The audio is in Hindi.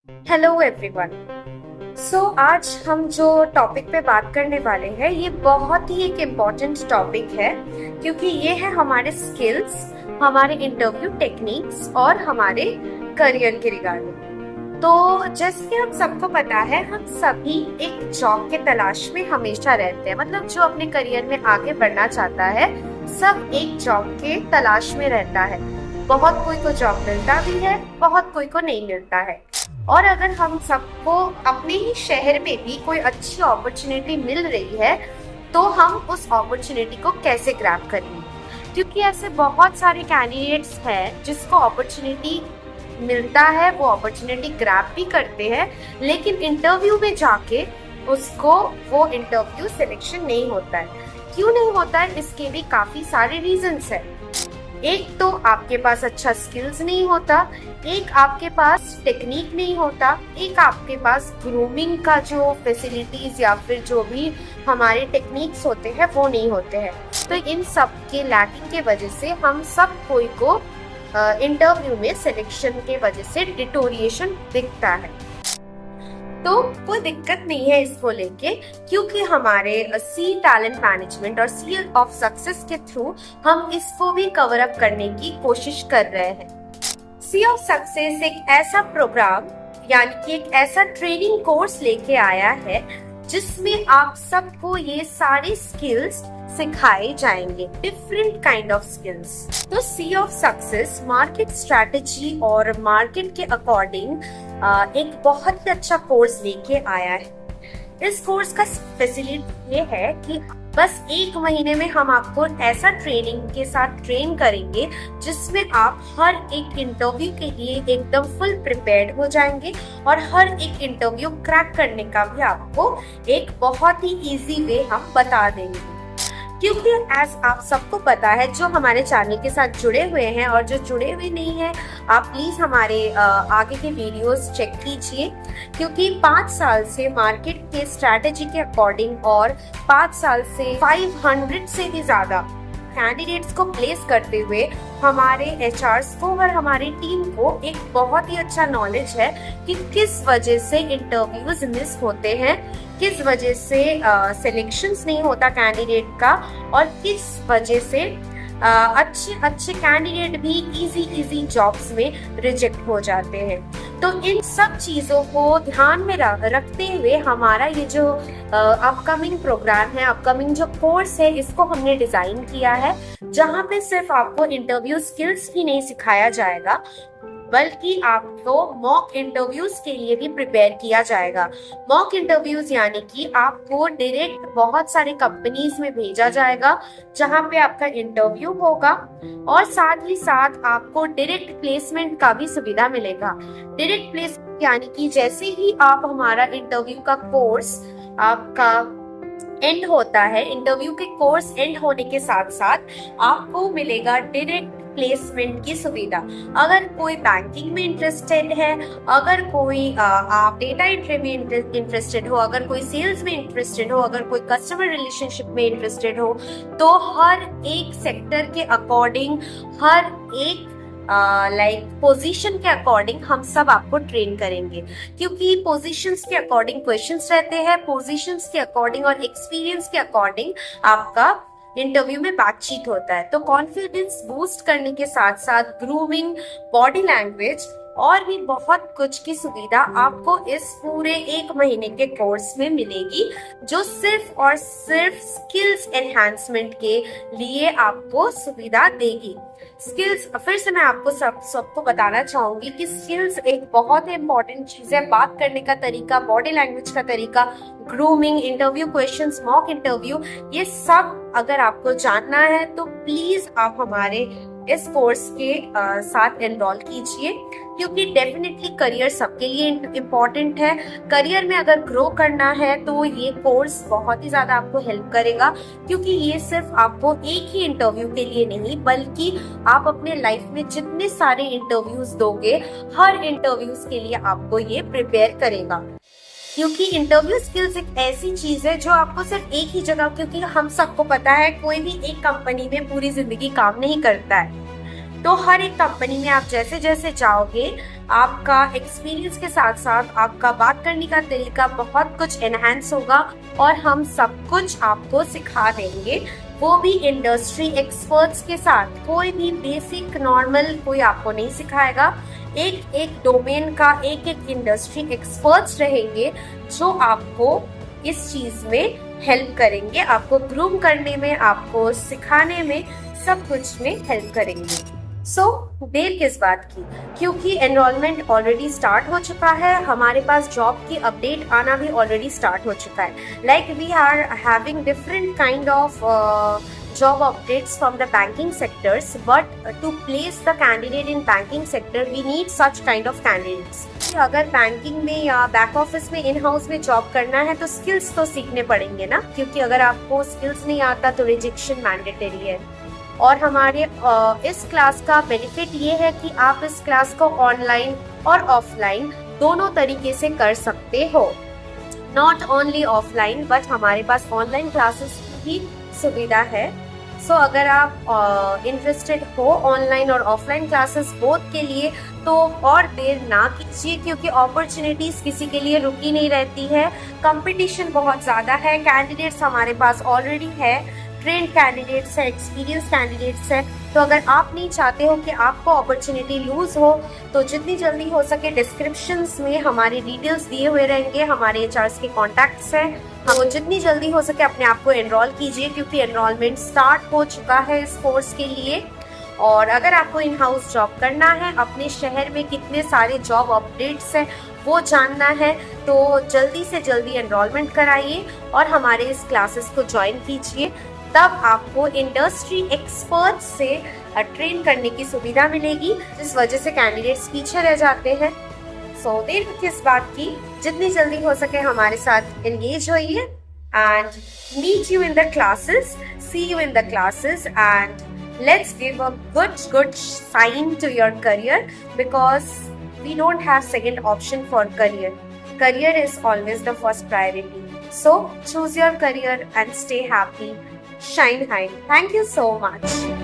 Hello everyone. आज हम जो टॉपिक पे बात करने वाले हैं ये बहुत ही एक इम्पोर्टेंट टॉपिक है, क्योंकि ये है हमारे स्किल्स, हमारे इंटरव्यू टेक्निक्स और हमारे करियर के रिगार्डिंग। तो जैसे कि हम सबको पता है, हम सभी एक जॉब के तलाश में हमेशा रहते हैं। मतलब जो अपने करियर में आगे बढ़ना चाहता है, सब एक जॉब के तलाश में रहता है। बहुत कोई को जॉब मिलता भी है, बहुत कोई को नहीं मिलता है। और अगर हम सबको अपने ही शहर में भी कोई अच्छी अपॉर्चुनिटी मिल रही है, तो हम उस अपॉर्चुनिटी को कैसे ग्रैब करेंगे? क्योंकि ऐसे बहुत सारे कैंडिडेट्स हैं जिसको अपॉर्चुनिटी मिलता है, वो अपॉर्चुनिटी ग्रैब भी करते हैं, लेकिन इंटरव्यू में जाके उसको वो इंटरव्यू सिलेक्शन नहीं होता है। क्यों नहीं होता है? इसके भी काफी सारे रीजंस है। एक तो आपके पास अच्छा स्किल्स नहीं होता, एक आपके पास टेक्निक नहीं होता, एक आपके पास ग्रूमिंग का जो फैसिलिटीज या फिर जो भी हमारे टेक्निक्स होते हैं वो नहीं होते हैं। तो इन सब के लैकिंग के वजह से हम सब कोई को इंटरव्यू में सिलेक्शन के वजह से डिटोरिएशन दिखता है। तो कोई दिक्कत नहीं है इसको लेके, क्योंकि हमारे सी टैलेंट मैनेजमेंट और सी ऑफ सक्सेस के थ्रू हम इसको भी कवर अप करने की कोशिश कर रहे हैं। सी ऑफ सक्सेस एक ऐसा प्रोग्राम यानी कि एक ऐसा ट्रेनिंग कोर्स लेके आया है जिसमें आप सबको ये सारे स्किल्स सिखाए जाएंगे, डिफरेंट काइंड ऑफ स्किल्स। तो सी ऑफ सक्सेस मार्केट स्ट्रेटेजी और मार्केट के अकॉर्डिंग एक बहुत ही अच्छा कोर्स लेके आया है। इस कोर्स का फैसिलिटी ये है कि बस 1 महीने में हम आपको ऐसा ट्रेनिंग के साथ ट्रेन करेंगे जिसमें आप हर एक इंटरव्यू के लिए एकदम फुल प्रिपेयर्ड हो जाएंगे और हर एक इंटरव्यू क्रैक करने का भी आपको एक बहुत ही इजी वे हम बता देंगे। क्योंकि एज आप सबको पता है, जो हमारे चैनल के साथ जुड़े हुए हैं और जो जुड़े हुए नहीं हैं, आप प्लीज हमारे आगे के वीडियोस चेक कीजिए, क्योंकि 5 साल से मार्केट के स्ट्रैटेजी के अकॉर्डिंग और 5 साल से 500 से भी ज्यादा कैंडिडेट्स को प्लेस करते हुए हमारे एचआरस को और हमारी टीम को एक बहुत ही अच्छा नॉलेज है कि किस वजह से इंटरव्यूज मिस होते हैं, किस वजह से सिलेक्शंस नहीं होता कैंडिडेट का, और किस वजह से अच्छे कैंडिडेट भी इजी जॉब्स में रिजेक्ट हो जाते हैं। तो इन सब चीजों को ध्यान में रखते हुए हमारा ये जो अपकमिंग प्रोग्राम है, अपकमिंग जो कोर्स है, इसको हमने डिजाइन किया है, जहाँ पे सिर्फ आपको इंटरव्यू स्किल्स ही नहीं सिखाया जाएगा, बल्कि आपको मॉक इंटरव्यूज के लिए भी प्रिपेयर किया जाएगा। मॉक इंटरव्यूज यानी कि आपको डायरेक्ट बहुत सारे कंपनीज में भेजा जाएगा जहां पे आपका इंटरव्यू होगा, और साथ ही साथ आपको डायरेक्ट प्लेसमेंट का भी सुविधा मिलेगा। डायरेक्ट प्लेसमेंट यानी कि जैसे ही आप हमारा इंटरव्यू का कोर्स आपका एंड होता है, इंटरव्यू के कोर्स एंड होने के साथ साथ आपको मिलेगा डायरेक्ट प्लेसमेंट की सुविधा। अगर कोई बैंकिंग में इंटरेस्टेड है, अगर कोई आप डेटा एंट्री में इंटरेस्टेड हो, अगर कोई सेल्स में इंटरेस्टेड हो, अगर कोई कस्टमर रिलेशनशिप में इंटरेस्टेड हो, तो हर एक सेक्टर के अकॉर्डिंग, हर एक पोजीशन के अकॉर्डिंग हम सब आपको ट्रेन करेंगे। क्योंकि पोजीशंस के अकॉर्डिंग क्वेश्चंस रहते हैं, पोजीशंस के अकॉर्डिंग और एक्सपीरियंस के अकॉर्डिंग आपका इंटरव्यू में बातचीत होता है। तो कॉन्फिडेंस बूस्ट करने के साथ साथ ग्रूमिंग, बॉडी लैंग्वेज और भी बहुत कुछ की सुविधा आपको इस पूरे 1 महीने के कोर्स में मिलेगी, जो सिर्फ और सिर्फ स्किल्स एनहांसमेंट के लिए आपको सुविधा देगी। स्किल्स, फिर से मैं आपको सबको बताना चाहूंगी कि स्किल्स एक बहुत ही इंपॉर्टेंट चीज है। बात करने का तरीका, बॉडी लैंग्वेज का तरीका, grooming, interview questions, mock interview, ये सब अगर आपको जानना है तो प्लीज आप हमारे इस कोर्स के साथ एनरोल कीजिए, क्योंकि डेफिनेटली करियर सबके लिए इम्पोर्टेंट है। करियर में अगर ग्रो करना है तो ये कोर्स बहुत ही ज्यादा आपको हेल्प करेगा, क्योंकि ये सिर्फ आपको एक ही इंटरव्यू के लिए नहीं, बल्कि आप अपने लाइफ में जितने सारे इंटरव्यूज दोगे, हर इंटरव्यूज के लिए आपको ये प्रिपेयर करेगा। क्योंकि इंटरव्यू स्किल्स एक ऐसी चीज है जो आपको सिर्फ एक ही जगह, क्योंकि हम सबको पता है कोई भी एक कंपनी में पूरी जिंदगी काम नहीं करता है, तो हर एक कंपनी में आप जैसे जैसे जाओगे आपका एक्सपीरियंस के साथ साथ आपका बात करने का तरीका बहुत कुछ एनहांस होगा और हम सब कुछ आपको सिखा देंगे, वो भी इंडस्ट्री एक्सपर्ट्स के साथ। कोई भी बेसिक नॉर्मल कोई आपको नहीं सिखाएगा, एक एक डोमेन का एक एक इंडस्ट्री एक्सपर्ट्स रहेंगे जो आपको इस चीज में हेल्प करेंगे, आपको ग्रूम करने में, आपको सिखाने में, सब कुछ में हेल्प करेंगे। देर किस बात की, क्योंकि एनरोलमेंट ऑलरेडी स्टार्ट हो चुका है, हमारे पास जॉब की अपडेट आना भी ऑलरेडी स्टार्ट हो चुका है। Like we are having different kind of job updates from the banking sectors, but to place the candidate in banking sector we need such kind of candidates। अगर बैंकिंग में या बैक ऑफिस में, इन हाउस में जॉब करना है तो स्किल्स तो सीखने पड़ेंगे ना, क्योंकि अगर आपको स्किल्स नहीं आता तो रिजेक्शन मैंडेटरी है। और हमारे इस क्लास का बेनिफिट ये है कि आप इस क्लास को ऑनलाइन और ऑफलाइन दोनों तरीके से कर सकते हो। नॉट ओनली ऑफलाइन बट हमारे पास ऑनलाइन क्लासेस की सुविधा है। अगर आप इंटरेस्टेड हो ऑनलाइन और ऑफलाइन क्लासेस बोथ के लिए तो और देर ना कीजिए, क्योंकि अपॉर्चुनिटीज किसी के लिए रुकी नहीं रहती है। कंपटीशन बहुत ज़्यादा है, कैंडिडेट्स हमारे पास ऑलरेडी है, ट्रेंड कैंडिडेट्स है, एक्सपीरियंस कैंडिडेट्स है। तो अगर आप नहीं चाहते हो कि आपको अपॉर्चुनिटी लूज हो तो जितनी जल्दी हो सके डिस्क्रिप्शंस में हमारे डिटेल्स दिए हुए रहेंगे, हमारे एचआरस के कॉन्टैक्ट्स हैं, हम जितनी जल्दी हो सके अपने आप को एनरोल कीजिए, क्योंकि एनरोलमेंट स्टार्ट हो चुका है इस कोर्स के लिए। और अगर आपको इन हाउस जॉब करना है, अपने शहर में कितने सारे जॉब अपडेट्स हैं वो जानना है, तो जल्दी से जल्दी एनरोलमेंट कराइए और हमारे इस क्लासेस को ज्वाइन कीजिए। तब आपको इंडस्ट्री एक्सपर्ट से ट्रेन करने की सुविधा मिलेगी, जिस वजह से कैंडिडेट्स पीछे रह जाते हैं। देर किस बात की, जितनी जल्दी हो सके हमारे साथ एंगेज होइए and meet you in the classes, see you in the classes and let's give a good sign to your career, because we don't have second option for career is always the first priority. So choose your career and stay happy, shine high. Thank you so much.